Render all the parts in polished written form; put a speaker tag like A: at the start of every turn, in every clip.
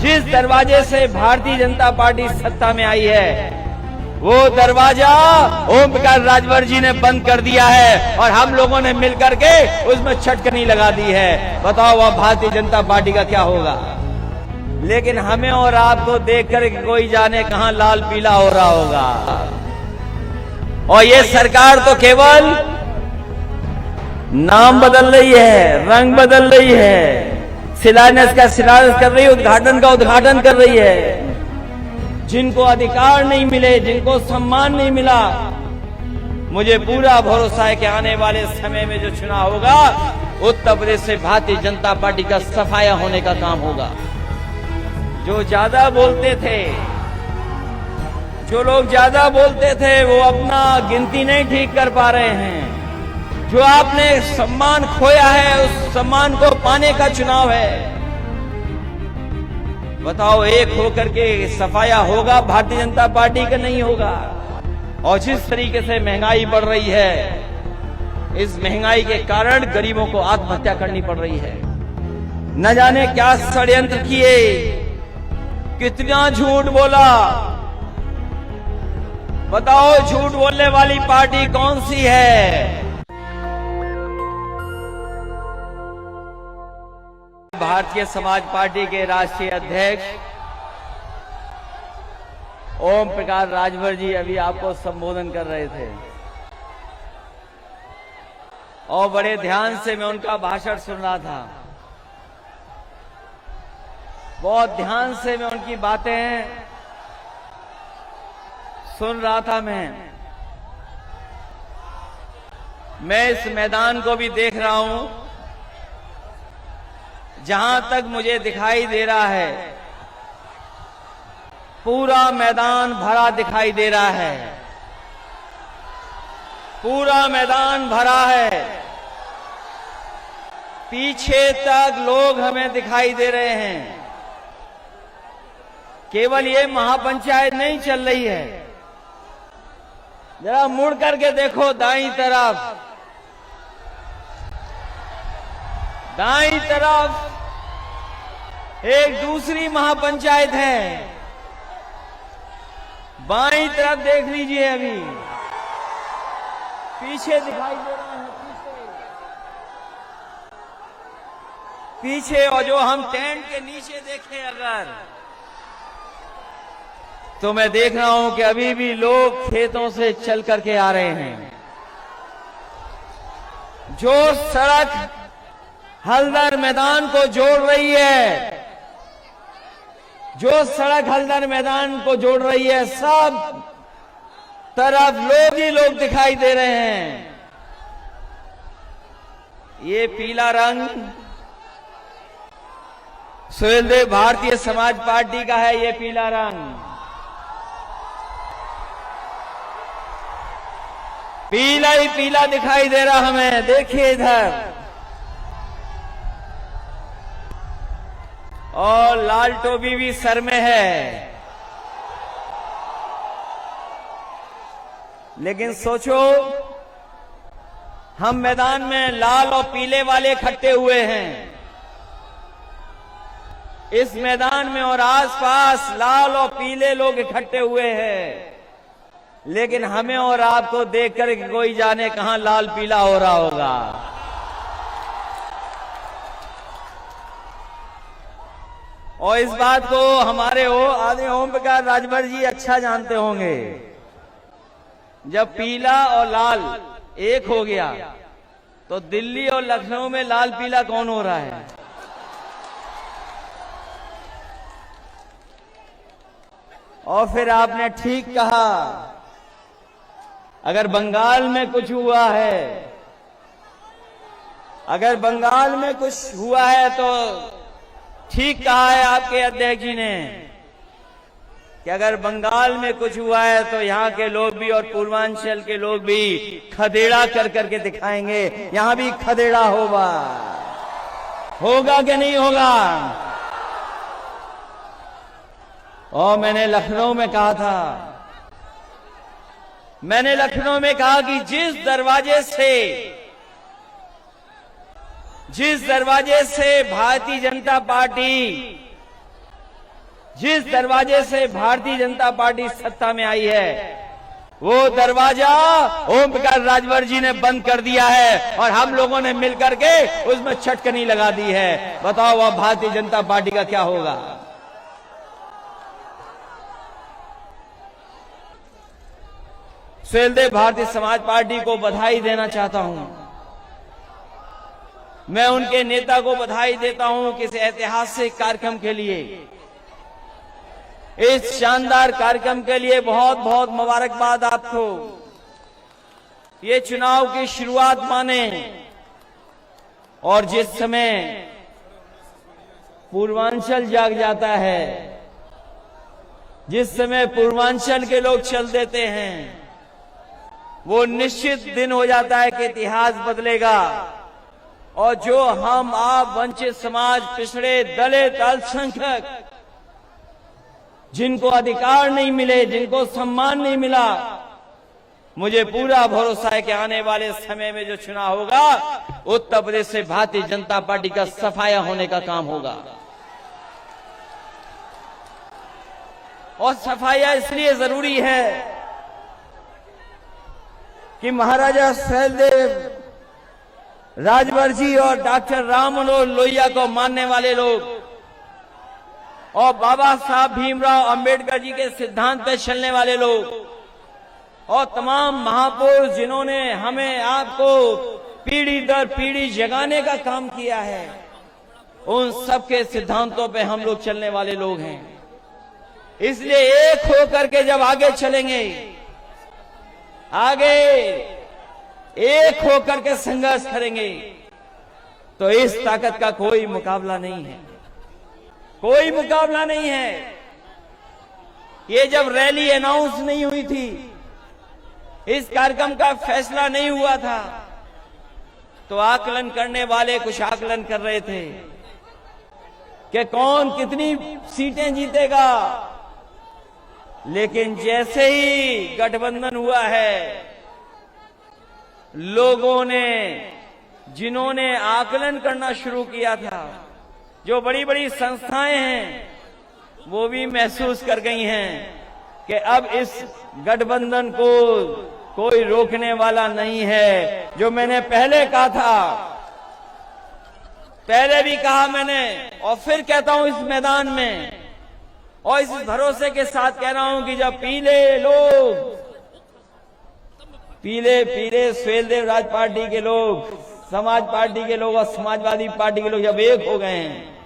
A: जिस दरवाजे से भारतीय जनता पार्टी सत्ता में आई है वो दरवाजा ओम प्रकाश राजभर जी ने बंद कर दिया है और हम लोगों ने मिलकर के उसमें छटकनी लगा दी है। बताओ वह भारतीय जनता पार्टी का क्या होगा। लेकिन हमें और आपको देखकर कोई जाने कहां लाल पीला हो रहा होगा। और ये सरकार तो केवल नाम बदल रही है, रंग बदल रही है, शिलान्यास का शिलान्यास कर रही है, उद्घाटन का उद्घाटन कर रही है। जिनको अधिकार नहीं मिले, जिनको सम्मान नहीं मिला, मुझे पूरा भरोसा है कि आने वाले समय में जो चुनाव होगा उत्तर प्रदेश से भारतीय जनता पार्टी का सफाया होने का काम होगा। जो ज्यादा बोलते थे, जो लोग ज्यादा बोलते थे वो अपना गिनती नहीं ठीक कर पा रहे हैं। जो आपने सम्मान खोया है उस सम्मान को पाने का चुनाव है। बताओ एक होकर के सफाया होगा भारतीय जनता पार्टी का? नहीं होगा। और जिस तरीके से महंगाई बढ़ रही है, इस महंगाई के कारण गरीबों को आत्महत्या करनी पड़ रही है। न जाने क्या षड्यंत्र किए, कितना झूठ बोला। बताओ झूठ बोलने वाली पार्टी कौन सी है? भारतीय समाज पार्टी के राष्ट्रीय अध्यक्ष ओम प्रकाश राजभर जी अभी आपको संबोधन कर रहे थे और बड़े ध्यान से मैं उनका भाषण सुन रहा था। बहुत ध्यान से मैं उनकी बातें सुन रहा था। मैं इस मैदान को भी देख रहा हूं। जहां तक मुझे दिखाई दे रहा है पूरा मैदान भरा दिखाई दे रहा है। पूरा मैदान भरा है। पीछे तक लोग हमें दिखाई दे रहे हैं। केवल ये महापंचायत नहीं चल रही है। जरा मुड़ करके देखो दाईं तरफ, दाईं तरफ एक दूसरी महापंचायत है। बाईं तरफ देख लीजिए, अभी पीछे दिखाई दे रहा है। पीछे और जो हम टेंट के नीचे देखें अगर, तो मैं देख रहा हूं कि अभी भी लोग खेतों से चल करके आ रहे हैं। जो सड़क हल्दर मैदान को जोड़ रही है, जो सड़क हल्दर मैदान को जोड़ रही है, सब तरफ लोग ही लोग दिखाई दे रहे हैं। ये पीला रंग सुहेलदेव भारतीय समाज पार्टी का है। ये पीला रंग पीला ही पीला दिखाई दे रहा हमें। देखिए इधर, और लाल टोपी भी सर में है। लेकिन सोचो, हम मैदान में लाल और पीले वाले इकट्ठे हुए हैं। इस मैदान में और आसपास लाल और पीले लोग इकट्ठे हुए हैं। लेकिन हमें और आपको देखकर कोई जाने कहां लाल पीला हो रहा होगा। और इस बात को हमारे आदरणीय ओम प्रकाश राजभर जी अच्छा जानते होंगे। जब पीला और लाल एक हो गया तो दिल्ली और लखनऊ में लाल पीला कौन हो रहा है? और फिर आपने ठीक कहा, अगर बंगाल में कुछ हुआ है, अगर बंगाल में कुछ हुआ है तो ठीक कहा है आपके अध्यक्ष जी ने कि अगर बंगाल में कुछ हुआ है तो यहाँ के लोग भी और पूर्वांचल के लोग भी खदेड़ा कर करके दिखाएंगे। यहाँ भी खदेड़ा होगा कि नहीं होगा? और मैंने लखनऊ में कहा था, मैंने लखनऊ में कहा कि जिस दरवाजे से भारतीय जनता पार्टी जिस दरवाजे से भारतीय जनता पार्टी सत्ता में आई है, वो दरवाजा ओम प्रकाश राजभर जी ने बंद कर दिया है और हम लोगों ने मिलकर के उसमें छटकनी लगा दी है। बताओ अब भारतीय जनता पार्टी का क्या होगा? सुहेलदेव भारतीय समाज पार्टी को बधाई देना चाहता हूं। मैं उनके नेता को बधाई देता हूं कि इस ऐतिहासिक कार्यक्रम के लिए, इस शानदार कार्यक्रम के लिए बहुत बहुत मुबारकबाद आपको। ये चुनाव की शुरुआत माने और जिस समय पूर्वांचल जाग जाता है, जिस समय पूर्वांचल के लोग चल देते हैं, वो निश्चित दिन हो जाता है कि इतिहास बदलेगा और जो हम आप वंचित समाज, पिछड़े, दलित, अल्पसंख्यक, जिनको अधिकार नहीं मिले, जिनको सम्मान नहीं मिला, मुझे पूरा भरोसा है कि आने वाले समय में जो चुनाव होगा, उत्तर प्रदेश से भारतीय जनता पार्टी का सफाया होने का काम होगा। और सफाया इसलिए जरूरी है कि महाराजा सुहेलदेव राजभर जी और डॉक्टर राम मनोहर लोहिया को मानने वाले लोग और बाबा साहब भीमराव अंबेडकर जी के सिद्धांत पे चलने वाले लोग और तमाम महापुरुष जिन्होंने हमें आपको पीढ़ी दर पीढ़ी जगाने का काम किया है, उन सबके सिद्धांतों पे हम लोग चलने वाले लोग हैं। इसलिए एक होकर के जब आगे चलेंगे, आगे एक होकर के संघर्ष करेंगे, तो इस ताकत का कोई मुकाबला नहीं है, कोई मुकाबला नहीं है। ये जब रैली अनाउंस नहीं हुई थी, इस कार्यक्रम का फैसला नहीं हुआ था, तो आकलन करने वाले कुछ आकलन कर रहे थे कि कौन कितनी सीटें जीतेगा। लेकिन जैसे ही गठबंधन हुआ है, लोगों ने, जिन्होंने आकलन करना शुरू किया था, जो बड़ी बड़ी संस्थाएं हैं, वो भी महसूस कर गई हैं कि अब इस गठबंधन को कोई रोकने वाला नहीं है। जो मैंने पहले कहा था, पहले भी कहा मैंने और फिर कहता हूं इस मैदान में, और इस भरोसे के साथ कह रहा हूं कि जब पीले लोग, पीले पीले सुहेलदेव राज पार्टी के लोग, समाज पार्टी के लोग और समाजवादी पार्टी के लोग जब एक हो गए हैं,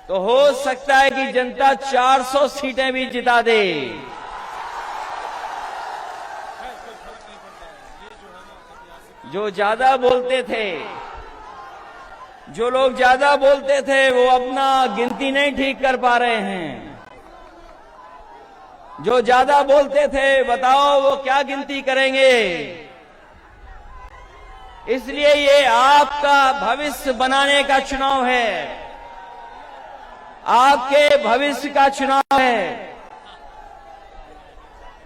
A: तो हो सकता है कि जनता 400 सीटें भी जिता दे। जो ज्यादा बोलते थे, जो लोग ज्यादा बोलते थे, वो अपना गिनती नहीं ठीक कर पा रहे हैं। जो ज्यादा बोलते थे, बताओ वो क्या गिनती करेंगे। इसलिए ये आपका भविष्य बनाने का चुनाव है, आपके भविष्य का चुनाव है।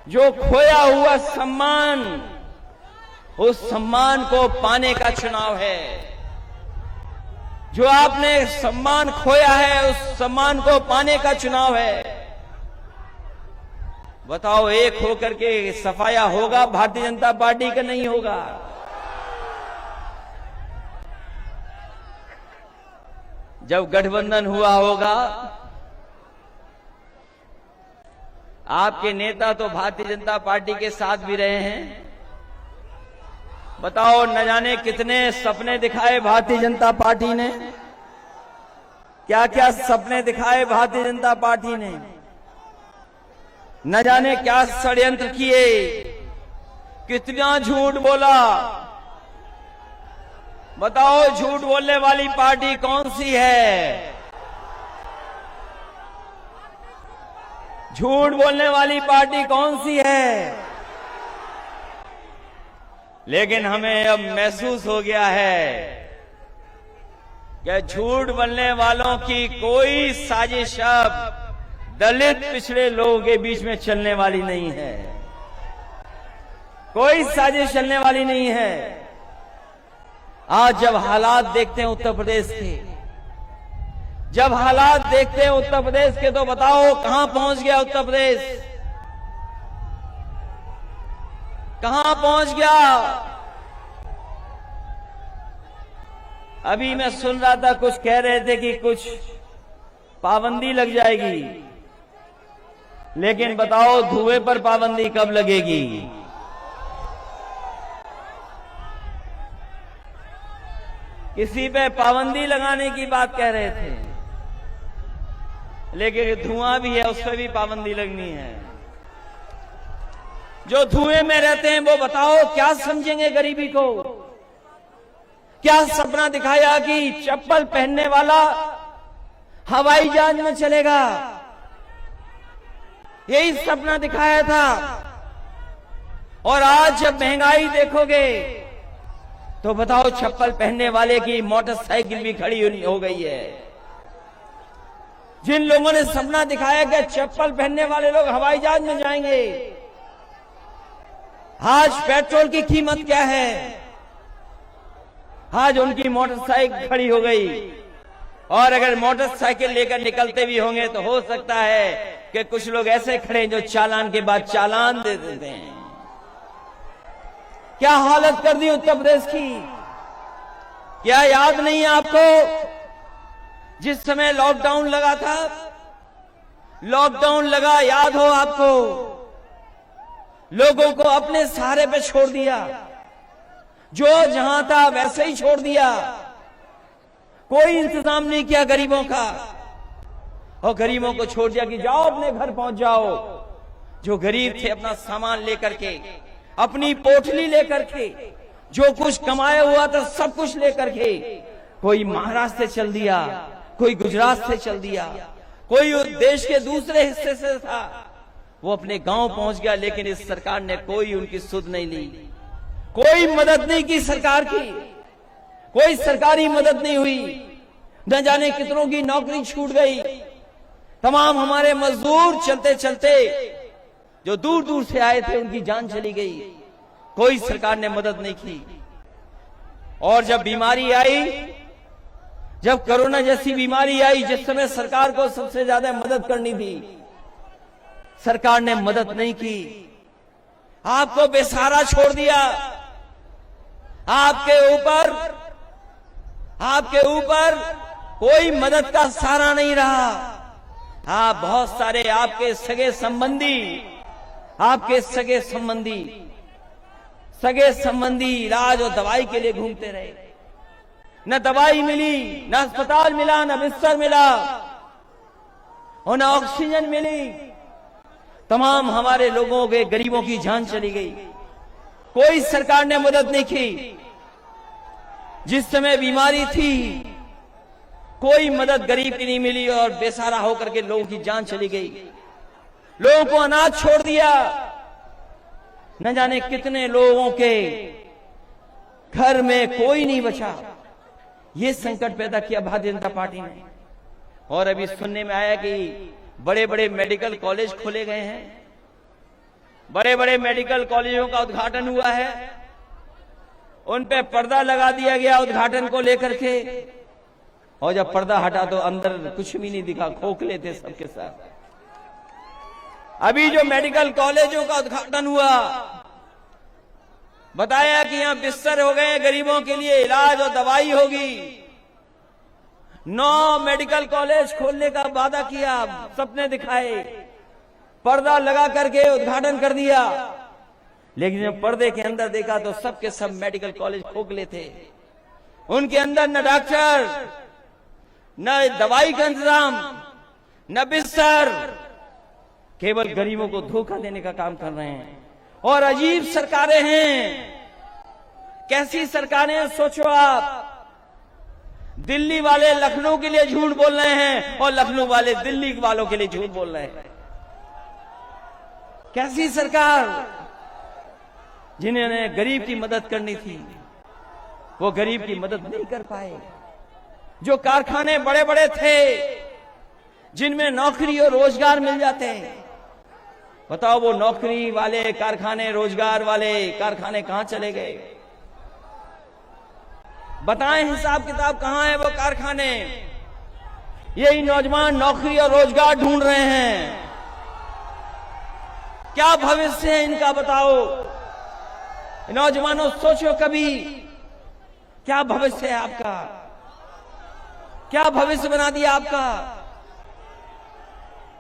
A: जो खोया हुआ सम्मान, उस सम्मान को पाने का चुनाव है। जो आपने सम्मान खोया है, उस सम्मान को पाने का चुनाव है। बताओ एक होकर के सफाया होगा भारतीय जनता पार्टी का? नहीं होगा। जब गठबंधन हुआ होगा, आपके नेता तो भारतीय जनता पार्टी के साथ भी रहे हैं। बताओ न जाने कितने सपने दिखाए भारतीय जनता पार्टी ने, क्या क्या सपने दिखाए भारतीय जनता पार्टी ने, न जाने क्या षड्यंत्र किए, कितना झूठ बोला। बताओ झूठ बोलने वाली पार्टी कौन सी है? झूठ बोलने वाली पार्टी कौन सी है? लेकिन हमें अब महसूस हो गया है कि झूठ बोलने वालों की कोई साजिश अब दलित पिछड़े लोगों के बीच में चलने वाली नहीं है। कोई साजिश चलने वाली नहीं है। आज जब हालात देखते हैं उत्तर प्रदेश के, जब हालात देखते हैं उत्तर प्रदेश के तो बताओ कहां पहुंच गया उत्तर प्रदेश, कहां पहुंच गया। अभी मैं सुन रहा था कुछ कह रहे थे कि कुछ पाबंदी लग जाएगी, लेकिन बताओ धुएं पर पाबंदी कब लगेगी। किसी पे पाबंदी लगाने की बात कह रहे थे, लेकिन धुआं भी है उस पर भी पाबंदी लगनी है। जो धुएं में रहते हैं वो बताओ क्या समझेंगे गरीबी को। क्या सपना दिखाया कि चप्पल पहनने वाला हवाई जहाज में चलेगा, यही सपना दिखाया था। और आज जब महंगाई देखोगे तो बताओ चप्पल पहनने वाले की मोटरसाइकिल भी खड़ी हो गई है। जिन लोगों ने सपना दिखाया कि चप्पल पहनने वाले लोग हवाई जहाज में जाएंगे, आज पेट्रोल की कीमत क्या है, आज उनकी मोटरसाइकिल खड़ी हो गई। और अगर मोटरसाइकिल लेकर निकलते भी होंगे तो हो सकता है कि कुछ लोग ऐसे खड़े जो चालान के बाद चालान दे देते हैं। क्या हालत कर दी उत्तर प्रदेश की। क्या याद नहीं है आपको जिस समय लॉकडाउन लगा था, लॉकडाउन लगा याद हो आपको, लोगों को अपने सहारे पे छोड़ दिया, जो जहां था वैसे ही छोड़ दिया, कोई इंतजाम नहीं किया गरीबों का, और गरीबों को छोड़ दिया कि जाओ अपने घर पहुंच जाओ। जो गरीब थे अपना सामान लेकर के, अपनी पोटली लेकर के, जो कुछ कमाया हुआ था सब कुछ लेकर के, कोई महाराष्ट्र से चल दिया, कोई गुजरात से चल दिया, कोई देश के दूसरे हिस्से से था, वो अपने गांव पहुंच गया। लेकिन इस सरकार ने कोई उनकी सुध नहीं ली, कोई मदद नहीं की सरकार की, कोई सरकारी मदद नहीं हुई। न जाने कितनों की नौकरी छूट गई। तमाम हमारे मजदूर चलते चलते जो दूर दूर से आए थे उनकी जान चली गई, कोई सरकार ने मदद नहीं की। और जब बीमारी आई, जब कोरोना जैसी बीमारी आई, जिस समय सरकार को सबसे ज्यादा मदद करनी थी, सरकार ने मदद नहीं की, आपको बेसहारा छोड़ दिया। आपके ऊपर कोई मदद का सहारा नहीं रहा। आप बहुत सारे आपके सगे संबंधी इलाज और दवाई के लिए घूमते रहे। न दवाई मिली, न अस्पताल मिला, न बिस्तर मिला, और न ऑक्सीजन मिली। तमाम हमारे लोगों के गरीबों की जान चली गई, कोई सरकार ने मदद नहीं की। जिस समय बीमारी थी कोई मदद गरीब की नहीं मिली, और बेसहारा होकर के लोगों की जान चली गई। लोगों को अनाज छोड़ दिया। न जाने कितने लोगों के घर में कोई नहीं बचा। ये संकट पैदा किया भारतीय जनता पार्टी ने। और अभी सुनने में आया कि बड़े बड़े मेडिकल कॉलेज खोले गए हैं, बड़े बड़े मेडिकल कॉलेजों का उद्घाटन हुआ है, उन पे पर्दा लगा दिया गया उद्घाटन को लेकर के। और जब पर्दा हटा तो अंदर कुछ भी नहीं दिखा, खोखले थे सबके साथ। अभी जो मेडिकल कॉलेजों का उद्घाटन हुआ, बताया कि यहां बिस्तर हो गए, गरीबों के लिए इलाज और दवाई होगी। 9 मेडिकल कॉलेज खोलने का वादा किया, सपने दिखाए, पर्दा लगा करके उद्घाटन कर दिया। लेकिन जब पर्दे के अंदर देखा तो सबके सब मेडिकल कॉलेज खोखले थे। उनके अंदर न डॉक्टर, न दवाई का इंतजाम, न बिस्तर, केवल गरीबों को धोखा देने का काम कर रहे हैं। और अजीब सरकारें हैं। कैसी सरकारें हैं सोचो आप। दिल्ली वाले लखनऊ के लिए झूठ बोल रहे हैं और लखनऊ वाले दिल्ली वालों के लिए झूठ बोल रहे हैं। कैसी सरकार। जिन्होंने गरीब की मदद करनी थी वो गरीब की मदद नहीं कर पाए। जो कारखाने बड़े बड़े थे जिनमें नौकरी और रोजगार मिल जाते हैं, बताओ वो नौकरी वाले कारखाने, रोजगार वाले कारखाने कहां चले गए? बताएं हिसाब किताब, कहां है वो कारखाने? यही नौजवान नौकरी और रोजगार ढूंढ रहे हैं। क्या भविष्य है इनका, बताओ नौजवानों, सोचो कभी, क्या भविष्य है आपका? क्या भविष्य बना दिया आपका?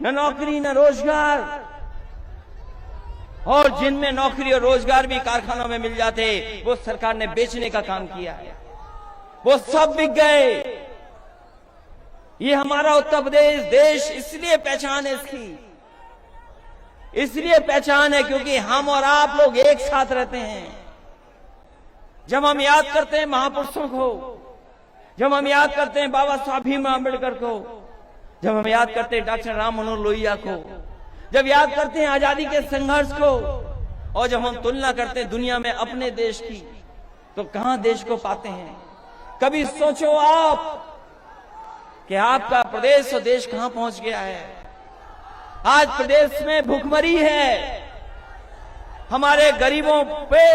A: न नौकरी न रोजगार, और जिनमें नौकरी और रोजगार भी कारखानों में मिल जाते वो सरकार ने बेचने का काम किया है, वो सब बिक गए। ये हमारा उत्तर प्रदेश देश इसलिए पहचान है इसकी, इसलिए पहचान है क्योंकि हम और आप लोग एक साथ रहते हैं। जब हम याद करते हैं महापुरुषों को, जब हम याद करते हैं बाबा साहब भीमराव अम्बेडकर को, जब हम याद करते हैं डॉक्टर राम मनोहर लोहिया को, जब याद करते हैं आजादी के संघर्ष को, और जब हम तुलना करते हैं दुनिया में अपने देश की, तो कहां देश को पाते हैं? कभी सोचो आप कि आपका प्रदेश और देश कहां पहुंच गया है। आज प्रदेश में भूखमरी है, हमारे गरीबों पे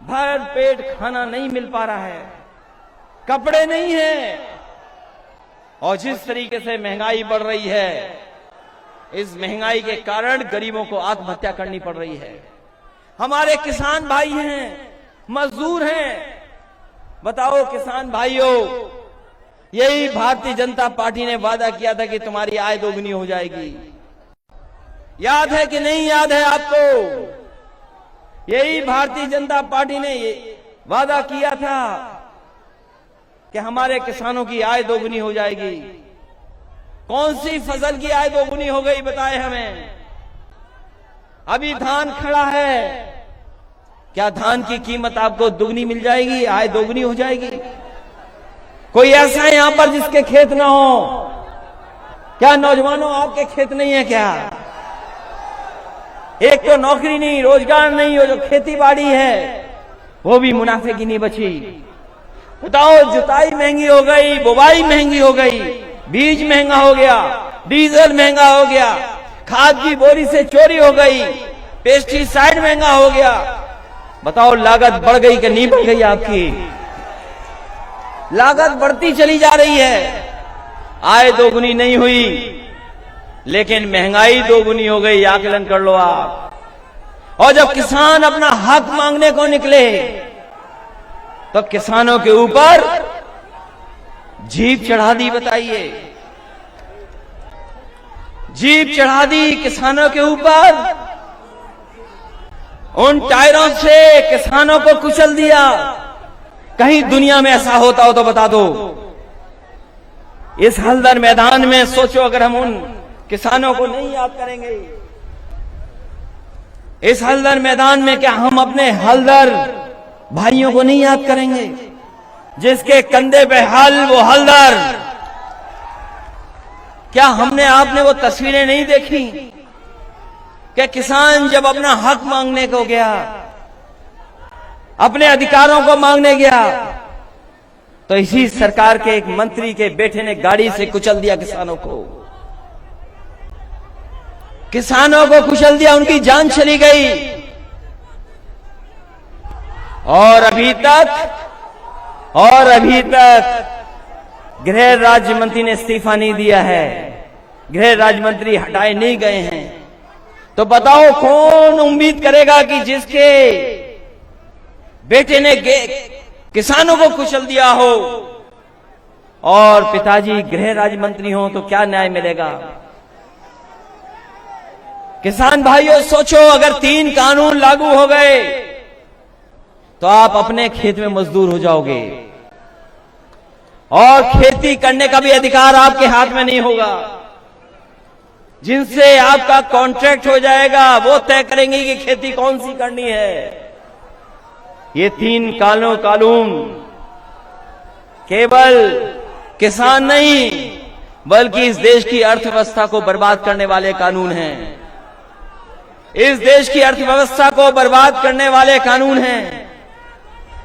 A: भर पेट खाना नहीं मिल पा रहा है, कपड़े नहीं है, और जिस तरीके से महंगाई बढ़ रही है, इस महंगाई के कारण गरीबों को आत्महत्या करनी पड़ रही है। हमारे किसान भाई हैं, मजदूर हैं। बताओ किसान भाइयों, यही भारतीय जनता पार्टी ने वादा किया था कि तुम्हारी आय दोगुनी हो जाएगी। याद है कि नहीं याद है आपको? यही भारतीय जनता पार्टी ने वादा किया था कि हमारे किसानों की आय दोगुनी हो जाएगी। कौन सी फसल की आय दोगुनी हो गई बताए हमें? अभी धान खड़ा है, क्या धान की कीमत आपको दुगनी मिल जाएगी, आय दोगुनी हो जाएगी? कोई ऐसा है यहां पर जिसके खेत ना हो? क्या नौजवानों आपके खेत नहीं है क्या? एक तो नौकरी नहीं, रोजगार नहीं, और जो खेती बाड़ी है वो भी मुनाफे की नहीं बची। बताओ, जुताई महंगी हो गई, बुवाई महंगी हो गई, बीज महंगा हो गया, डीजल महंगा हो गया, खाद की बोरी से चोरी हो गई, पेस्टिसाइड महंगा हो गया। बताओ, लागत बढ़ गई कि नहीं बढ़ गई? आपकी लागत बढ़ती चली जा रही है, आय दोगुनी नहीं हुई, लेकिन महंगाई दोगुनी हो गई। आकलन कर लो आप। और जब किसान अपना हक मांगने को निकले तो किसानों के ऊपर जीप चढ़ा दी। बताइए, जीप चढ़ा दी किसानों के ऊपर, उन टायरों से किसानों को कुचल दिया। कहीं दुनिया में ऐसा होता हो तो बता दो। इस हल्दर मैदान में सोचो, अगर हम उन किसानों को नहीं याद करेंगे, इस हल्दर मैदान में क्या हम अपने हल्दर भाइयों को नहीं याद करेंगे, जिसके कंधे पे हल वो हल्दर? क्या हमने आपने वो तस्वीरें नहीं देखी कि किसान जब अपना हक मांगने को गया, अपने अधिकारों को मांगने गया, तो इसी सरकार के एक मंत्री के बेटे ने गाड़ी से कुचल दिया किसानों को, किसानों को कुचल दिया, उनकी जान चली गई। और अभी तक गृह राज्य मंत्री ने इस्तीफा नहीं दिया है, गृह राज्य मंत्री हटाए नहीं गए हैं। तो बताओ, कौन उम्मीद करेगा कि जिसके बेटे ने किसानों को कुचल दिया हो और पिताजी गृह राज्य मंत्री हो, तो क्या न्याय मिलेगा? किसान भाइयों सोचो, अगर 3 कानून लागू हो गए तो आप अपने खेत में मजदूर हो जाओगे, और खेती करने का भी अधिकार आपके हाथ में नहीं होगा। जिनसे आपका कॉन्ट्रैक्ट हो जाएगा वो तय करेंगे कि खेती कौन सी करनी है। ये 3 कानून केवल किसान नहीं बल्कि इस देश की अर्थव्यवस्था को बर्बाद करने वाले कानून हैं। इस देश की अर्थव्यवस्था को बर्बाद करने वाले कानून हैं।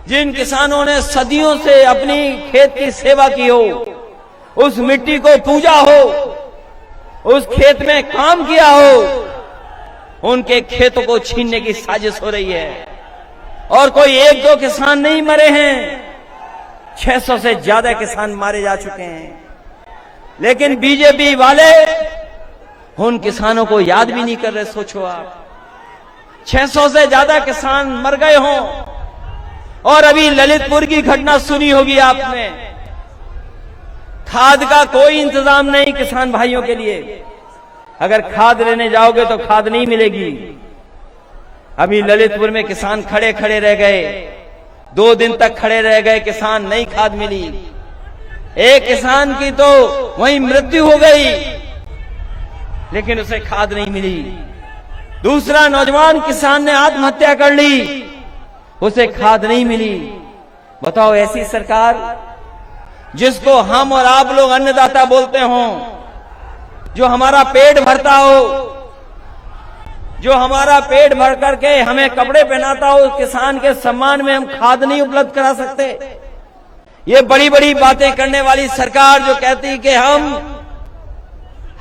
A: जिन किसानों ने सदियों से अपनी खेत की सेवा की हो, उस मिट्टी को पूजा हो, उस खेत में काम किया हो, उनके खेतों को छीनने की साजिश हो रही है। और कोई 1-2 किसान नहीं मरे हैं, 600 से ज्यादा किसान मारे जा चुके हैं। लेकिन बीजेपी वाले उन किसानों को याद भी नहीं कर रहे। सोचो आप, 600 से ज्यादा किसान मर गए हों। और अभी ललितपुर की घटना सुनी होगी आपने, खाद का कोई इंतजाम नहीं किसान भाइयों के लिए। अगर खाद लेने जाओगे तो खाद नहीं मिलेगी। अभी ललितपुर में किसान खड़े खड़े रह गए, 2 दिन तक खड़े रह गए किसान, नहीं खाद मिली। एक किसान की तो वहीं मृत्यु हो गई, लेकिन उसे खाद नहीं मिली। दूसरा नौजवान किसान ने आत्महत्या कर ली, उसे खाद नहीं मिली। बताओ, ऐसी सरकार जिसको हम और आप लोग अन्नदाता बोलते हों, जो हमारा पेट भरता हो, जो हमारा पेट भर करके हमें कपड़े पहनाता हो, उस किसान के सम्मान में हम खाद नहीं उपलब्ध करा सकते। ये बड़ी बड़ी बातें करने वाली सरकार जो कहती कि हम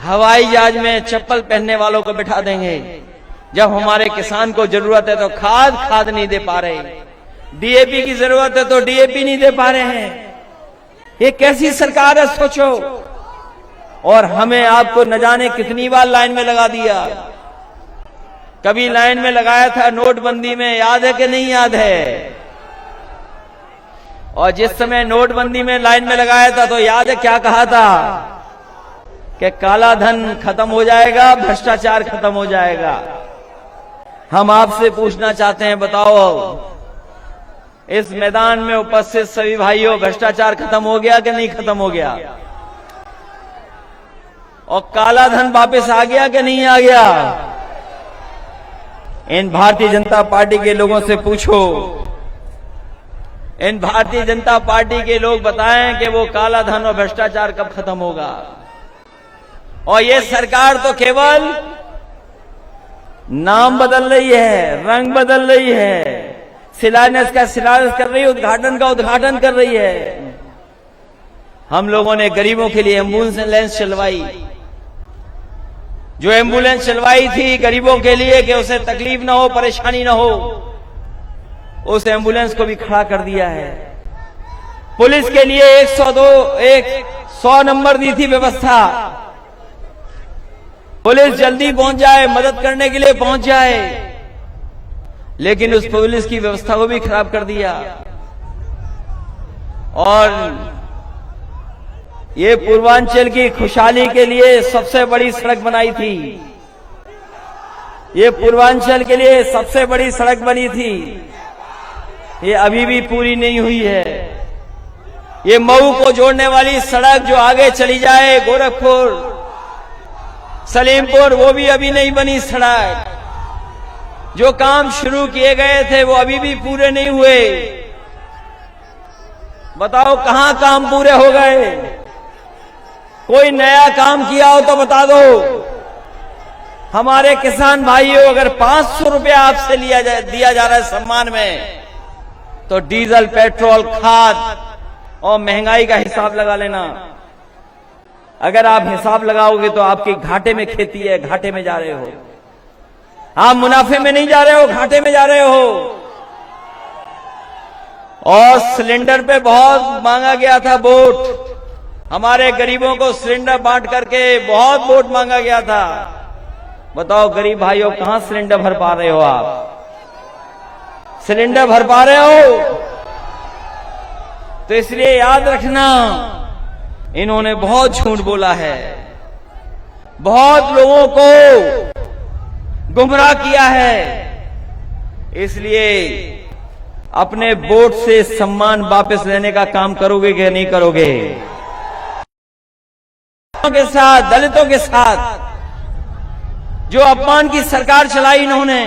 A: हवाई जहाज में चप्पल पहनने वालों को बिठा देंगे, जब हमारे किसान को जरूरत है तो खाद नहीं दे पा रहे, डीएपी की जरूरत है तो डीएपी नहीं दे पा रहे हैं। ये कैसी सरकार है, सोचो। और हमें आपको न जाने कितनी बार लाइन में लगा दिया। कभी लाइन में लगाया था नोटबंदी में, याद है कि नहीं याद है? और जिस समय नोटबंदी में लाइन में लगाया था तो याद है क्या कहा था कि काला धन खत्म हो जाएगा, भ्रष्टाचार खत्म हो जाएगा। हम आपसे पूछना चाहते हैं, बताओ इस मैदान में उपस्थित सभी भाइयों, भ्रष्टाचार खत्म हो गया कि नहीं खत्म हो गया? और काला धन वापस आ गया कि नहीं आ गया? इन भारतीय जनता पार्टी के लोगों से पूछो, इन भारतीय जनता पार्टी के लोग बताएं कि वो काला धन और भ्रष्टाचार कब खत्म होगा। और ये सरकार तो केवल नाम बदल रही है, रंग बदल रही है, शिलान्यास का शिलान्यास कर रही है, उद्घाटन का उद्घाटन कर रही है। हम लोगों ने गरीबों के लिए एम्बुलेंस चलवाई, जो एम्बुलेंस चलवाई थी गरीबों के लिए कि उसे तकलीफ ना हो, परेशानी ना हो, उस एम्बुलेंस को भी खड़ा कर दिया है। पुलिस के लिए 100 नंबर दी थी व्यवस्था, पुलिस जल्दी पहुंच जाए, मदद करने के लिए पहुंच जाए, लेकिन उस पुलिस की व्यवस्था को भी खराब कर दिया। और ये पूर्वांचल की खुशहाली के लिए सबसे बड़ी सड़क बनाई थी, ये पूर्वांचल के लिए सबसे बड़ी सड़क बनी थी, ये अभी भी पूरी नहीं हुई है। ये मऊ को जोड़ने वाली सड़क जो आगे चली जाए गोरखपुर, सलीमपुर, वो भी अभी नहीं बनी सड़क। जो काम शुरू किए गए थे वो अभी भी पूरे नहीं हुए। बताओ कहां काम पूरे हो गए? कोई नया काम किया हो तो बता दो। हमारे किसान भाइयों, अगर 500 रुपया आपसे दिया जा रहा है सम्मान में, तो डीजल, पेट्रोल, खाद और महंगाई का हिसाब लगा लेना। अगर आप हिसाब लगाओगे तो आपकी घाटे में खेती है, घाटे में जा रहे हो आप, मुनाफे में नहीं जा रहे हो, घाटे में जा रहे हो। और सिलेंडर पे बहुत मांगा गया था वोट, हमारे गरीबों को सिलेंडर बांट करके बहुत वोट मांगा गया था। बताओ गरीब भाइयों, कहां सिलेंडर भर पा रहे हो आप? सिलेंडर भर पा रहे हो? तो इसलिए याद रखना, इन्होंने बहुत झूठ बोला है, बहुत लोगों को गुमराह किया है। इसलिए अपने वोट से सम्मान वापस लेने का काम करोगे कि नहीं करोगे? के साथ, दलितों के साथ जो अपमान की सरकार चलाई इन्होंने,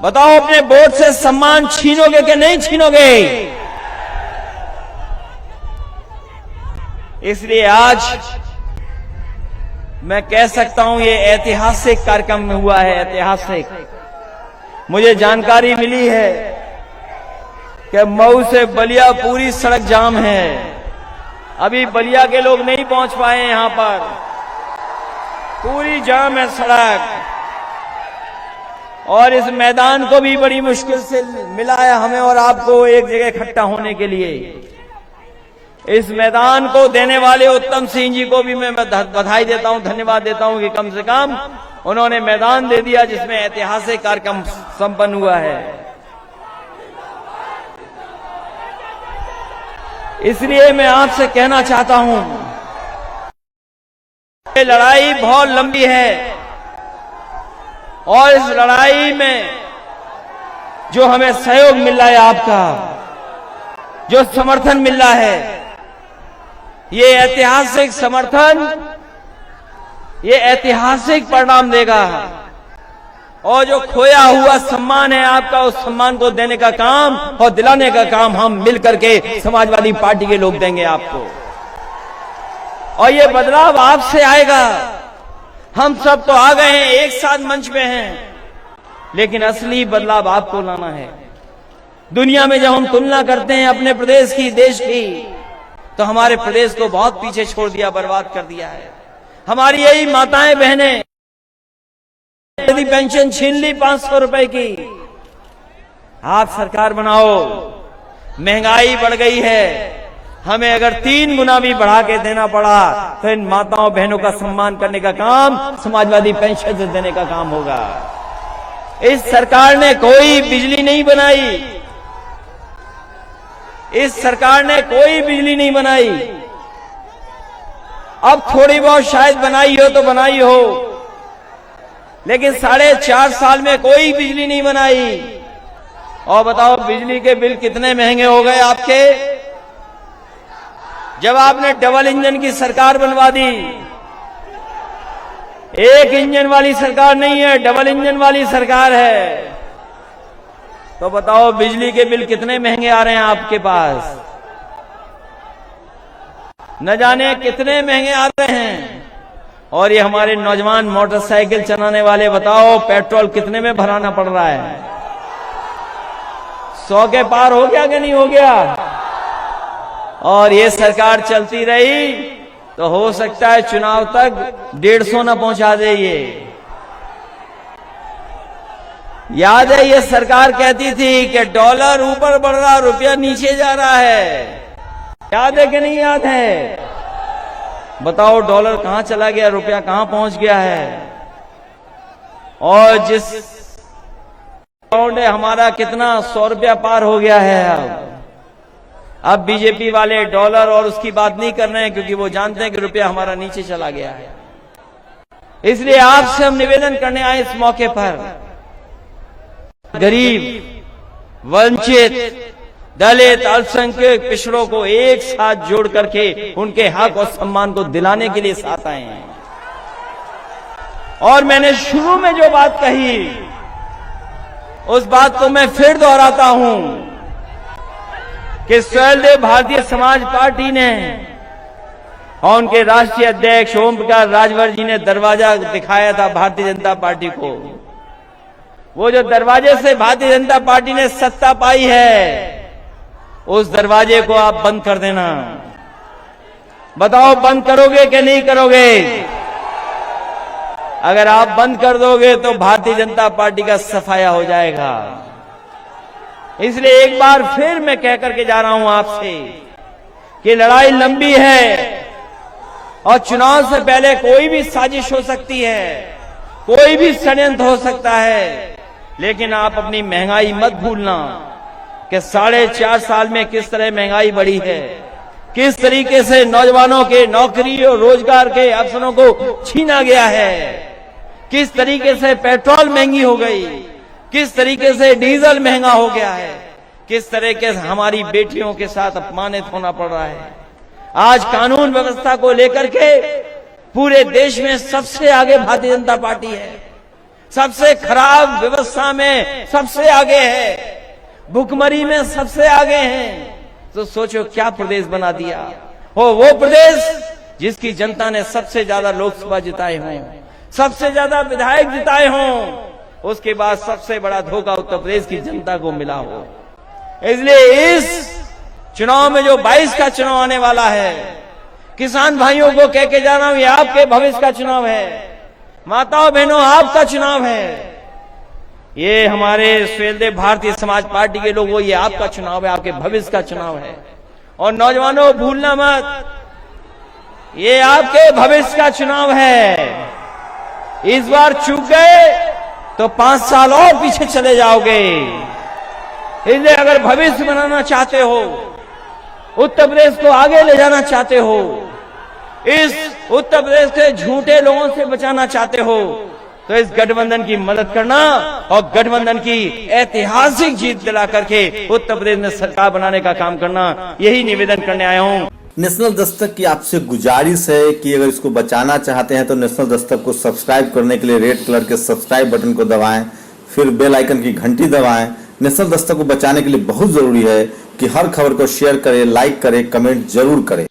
A: बताओ अपने वोट से सम्मान छीनोगे कि नहीं छीनोगे? इसलिए आज मैं कह सकता हूं ये ऐतिहासिक कार्यक्रम में हुआ है, ऐतिहासिक। मुझे जानकारी मिली है कि मऊ से बलिया पूरी सड़क जाम है, अभी बलिया के लोग नहीं पहुंच पाए यहां पर, पूरी जाम है सड़क। और इस मैदान को भी बड़ी मुश्किल से मिला है हमें और आपको एक जगह इकट्ठा होने के लिए। इस मैदान को देने वाले उत्तम सिंह जी को भी मैं बधाई देता हूं, धन्यवाद देता हूं कि कम से कम उन्होंने मैदान दे दिया जिसमें ऐतिहासिक कार्यक्रम संपन्न हुआ है। इसलिए मैं आपसे कहना चाहता हूं, ये लड़ाई बहुत लंबी है और इस लड़ाई में जो हमें सहयोग मिल रहा है, आपका जो समर्थन मिल रहा है, ये ऐतिहासिक समर्थन, ये ऐतिहासिक परिणाम देगा और जो खोया हुआ सम्मान है आपका, उस सम्मान को देने का काम और दिलाने का काम हम मिलकर के समाजवादी पार्टी के लोग देंगे आपको। और ये बदलाव आपसे आएगा। हम सब तो आ गए हैं, एक साथ मंच में हैं, लेकिन असली बदलाव आपको लाना है। दुनिया में जब हम तुलना करते हैं अपने प्रदेश की, देश की, तो हमारे प्रदेश को बहुत पीछे छोड़ दिया, बर्बाद कर दिया है। हमारी यही माताएं बहनें यदि पेंशन छीन ली 500 रुपए की, आप सरकार बनाओ, महंगाई बढ़ गई है, हमें अगर 3 गुना भी बढ़ा के देना पड़ा तो इन माताओं बहनों का सम्मान करने का काम समाजवादी पेंशन से देने का काम होगा। इस सरकार ने कोई बिजली नहीं बनाई, इस सरकार ने कोई बिजली नहीं बनाई। अब थोड़ी बहुत शायद बनाई हो तो बनाई हो, लेकिन 4.5 साल में कोई बिजली नहीं बनाई। और बताओ बिजली के बिल कितने महंगे हो गए आपके, जब आपने डबल इंजन की सरकार बनवा दी। एक इंजन वाली सरकार नहीं है, डबल इंजन वाली सरकार है। तो बताओ बिजली के बिल कितने महंगे आ रहे हैं आपके पास, न जाने कितने महंगे आ रहे हैं। और ये हमारे नौजवान मोटरसाइकिल चलाने वाले, बताओ पेट्रोल कितने में भराना पड़ रहा है, 100 के पार हो गया कि नहीं हो गया। और ये सरकार चलती रही तो हो सकता है चुनाव तक 150 न पहुंचा दे। ये याद है, ये सरकार कहती थी कि डॉलर ऊपर बढ़ रहा, रुपया नीचे जा रहा है। याद है कि नहीं याद है? बताओ डॉलर कहां चला गया, रुपया कहां पहुंच गया है। और जिस पाउंड है हमारा कितना, 100 रुपया पार हो गया है। अब बीजेपी वाले डॉलर और उसकी बात नहीं कर रहे हैं, क्योंकि वो जानते हैं कि रुपया हमारा नीचे चला गया है। इसलिए आपसे हम निवेदन करने आए इस मौके पर, गरीब, वंचित, दलित, अल्पसंख्यक, पिछड़ों को एक साथ जोड़ करके उनके हक और सम्मान को दिलाने के लिए साथ आए हैं। और मैंने शुरू में जो बात कही, उस बात को मैं फिर दोहराता हूं कि स्वैलदेव भारतीय समाज पार्टी ने और उनके राष्ट्रीय अध्यक्ष ओम प्रकाश राजभर जी ने दरवाजा दिखाया था भारतीय जनता पार्टी को। वो जो दरवाजे से भारतीय जनता पार्टी ने सत्ता पाई है, उस दरवाजे को आप बंद कर देना। बताओ बंद करोगे कि नहीं करोगे? अगर आप बंद कर दोगे तो भारतीय जनता पार्टी का सफाया हो जाएगा। इसलिए एक बार फिर मैं कह करके जा रहा हूं आपसे कि लड़ाई लंबी है और चुनाव से पहले कोई भी साजिश हो सकती है, कोई भी षड्यंत्र हो सकता है। लेकिन आप अपनी महंगाई मत भूलना कि 4.5 साल में किस तरह महंगाई बढ़ी है, किस तरीके से नौजवानों के नौकरी और रोजगार के अवसरों को छीना गया है, किस तरीके से पेट्रोल महंगी हो गई, किस तरीके से डीजल महंगा हो गया है, किस तरीके से हमारी बेटियों के साथ अपमानित होना पड़ रहा है। आज कानून व्यवस्था को लेकर के पूरे देश में सबसे आगे भारतीय जनता पार्टी है, सबसे खराब व्यवस्था में सबसे आगे है, भुखमरी में सबसे आगे हैं। तो सोचो क्या प्रदेश बना दिया हो, वो प्रदेश जिसकी जनता ने सबसे ज्यादा लोकसभा जिताए हों, सबसे ज्यादा विधायक जिताए हों, उसके बाद सबसे बड़ा धोखा उत्तर प्रदेश की जनता को मिला हो। इसलिए इस चुनाव में जो 22 का चुनाव आने वाला है, किसान भाइयों को कह के जा रहा हूं, ये आपके भविष्य का चुनाव है। माताओं बहनों, आपका चुनाव है। ये हमारे स्वैलदेव भारतीय समाज पार्टी के लोगों, ये आपका चुनाव है, आपके भविष्य का चुनाव है। और नौजवानों भूलना मत, ये आपके भविष्य का चुनाव है। इस बार चूक गए तो 5 साल और पीछे चले जाओगे। इसलिए अगर भविष्य बनाना चाहते हो, उत्तर प्रदेश को आगे ले जाना चाहते हो, इस उत्तर प्रदेश के झूठे लोगों से बचाना चाहते हो, तो इस गठबंधन की मदद करना और गठबंधन की ऐतिहासिक जीत दिला करके उत्तर प्रदेश में सरकार बनाने का काम करना, यही निवेदन करने आया हूं।
B: नेशनल दस्तक की आपसे गुजारिश है कि अगर इसको बचाना चाहते हैं तो नेशनल दस्तक को सब्सक्राइब करने के लिए रेड कलर के सब्सक्राइब बटन को दबाएं, फिर बेल आइकन की घंटी दबाएं। नेशनल दस्तक को बचाने के लिए बहुत जरूरी है कि हर खबर को शेयर करें, लाइक करें, कमेंट जरूर करें।